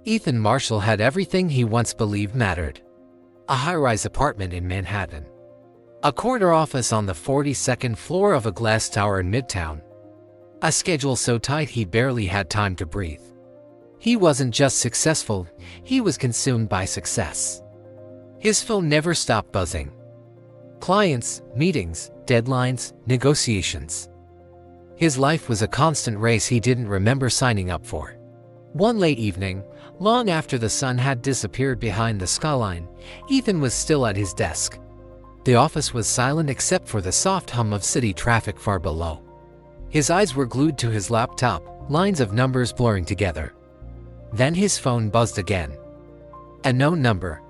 Ethan Marshall had everything he once believed mattered. A high-rise apartment in Manhattan. A corner office on the 42nd floor of a glass tower in Midtown. A schedule so tight he barely had time to breathe. He wasn't just successful, he was consumed by success. His phone never stopped buzzing. Clients, meetings, deadlines, negotiations. His life was a constant race he didn't remember signing up for. One late evening, long after the sun had disappeared behind the skyline, Ethan was still at his desk. The office was silent except for the soft hum of city traffic far below. His eyes were glued to his laptop, lines of numbers blurring together. Then his phone buzzed again. A known number.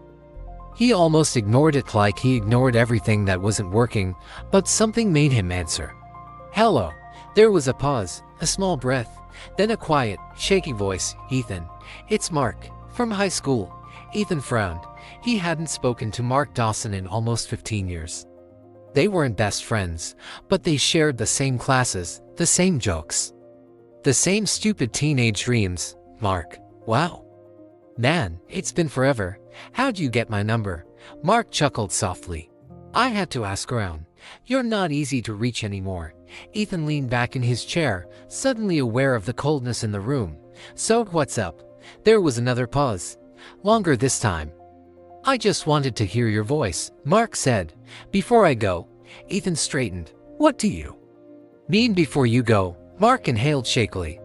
He almost ignored it like he ignored everything that wasn't working, but something made him answer. "Hello." There was a pause, a small breath, then a quiet, shaky voice. "Ethan, it's Mark, from high school." Ethan frowned. He hadn't spoken to Mark Dawson in almost 15 years. They weren't best friends, but they shared the same classes, the same jokes, the same stupid teenage dreams. "Mark, wow. Man, it's been forever. How'd you get my number?" Mark chuckled softly. "I had to ask around. You're not easy to reach anymore." Ethan leaned back in his chair, suddenly aware of the coldness in the room. "So, what's up?" There was another pause. Longer this time. "I just wanted to hear your voice," Mark said. "Before I go." Ethan straightened. "What do you mean before you go?" Mark inhaled shakily.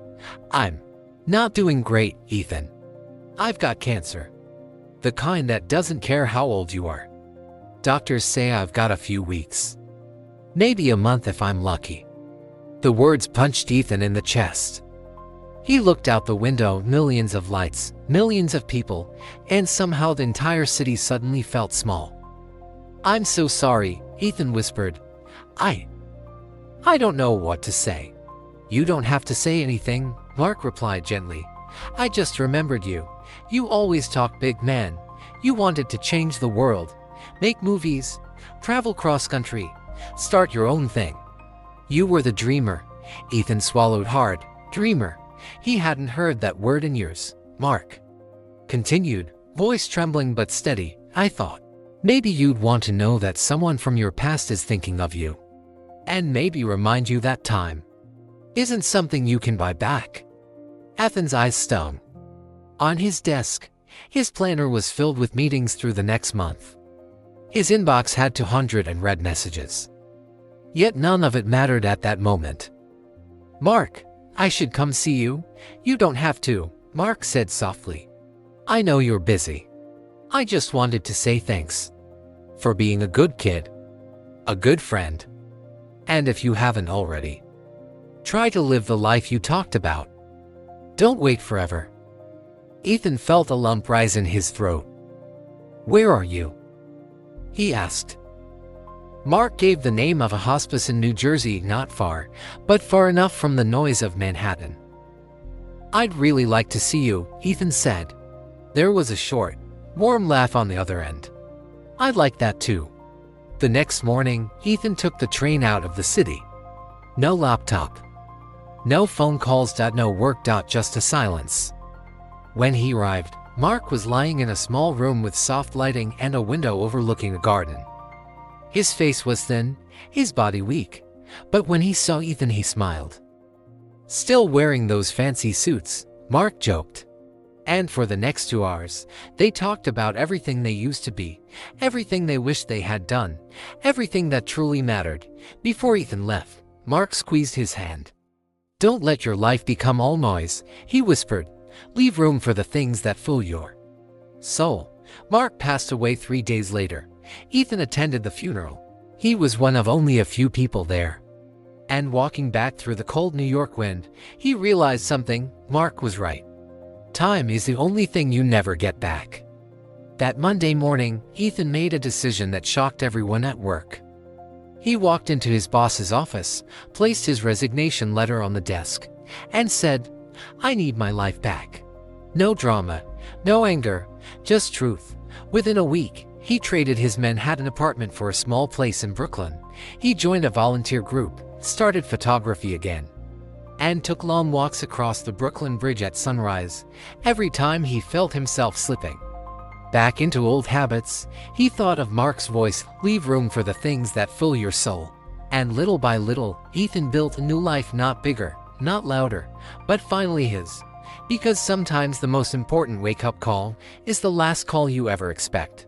"I'm not doing great, Ethan. I've got cancer. The kind that doesn't care how old you are. Doctors say I've got a few weeks. Maybe a month if I'm lucky." The words punched Ethan in the chest. He looked out the window, millions of lights, millions of people, and somehow the entire city suddenly felt small. "I'm so sorry," Ethan whispered. I don't know what to say." "You don't have to say anything," Mark replied gently. "I just remembered you. You always talk big, man. You wanted to change the world, make movies, travel cross-country, start your own thing. You were the dreamer." Ethan swallowed hard. Dreamer. He hadn't heard that word in years. Mark continued, voice trembling but steady. "I thought maybe you'd want to know that someone from your past is thinking of you. And maybe remind you that time isn't something you can buy back." Ethan's eyes stung. On his desk, his planner was filled with meetings through the next month. His inbox had 200 unread messages. Yet none of it mattered at that moment. "Mark, I should come see you?" "You don't have to," Mark said softly. "I know you're busy. I just wanted to say thanks for being a good kid, a good friend. And if you haven't already, try to live the life you talked about. Don't wait forever." Ethan felt a lump rise in his throat. "Where are you?" he asked. Mark gave the name of a hospice in New Jersey, not far, but far enough from the noise of Manhattan. "I'd really like to see you," Ethan said. There was a short, warm laugh on the other end. "I'd like that too." The next morning, Ethan took the train out of the city. No laptop. No phone calls. No work. Just a silence. When he arrived, Mark was lying in a small room with soft lighting and a window overlooking a garden. His face was thin, his body weak, but when he saw Ethan he smiled. "Still wearing those fancy suits," Mark joked. And for the next 2 hours, they talked about everything they used to be, everything they wished they had done, everything that truly mattered. Before Ethan left, Mark squeezed his hand. "Don't let your life become all noise," he whispered. "Leave room for the things that fill your soul." Mark passed away 3 days later. Ethan attended the funeral. He was one of only a few people there. And walking back through the cold New York wind, he realized something. Mark was right. Time is the only thing you never get back. That Monday morning, Ethan made a decision that shocked everyone at work. He walked into his boss's office, placed his resignation letter on the desk, and said, "I need my life back." No drama, no anger, just truth. Within a week, he traded his Manhattan apartment for a small place in Brooklyn. He joined a volunteer group, started photography again, and took long walks across the Brooklyn Bridge at sunrise, every time he felt himself slipping back into old habits. He thought of Mark's voice, "Leave room for the things that fill your soul." And little by little, Ethan built a new life, not bigger, not louder, but finally his. Because sometimes the most important wake-up call is the last call you ever expect.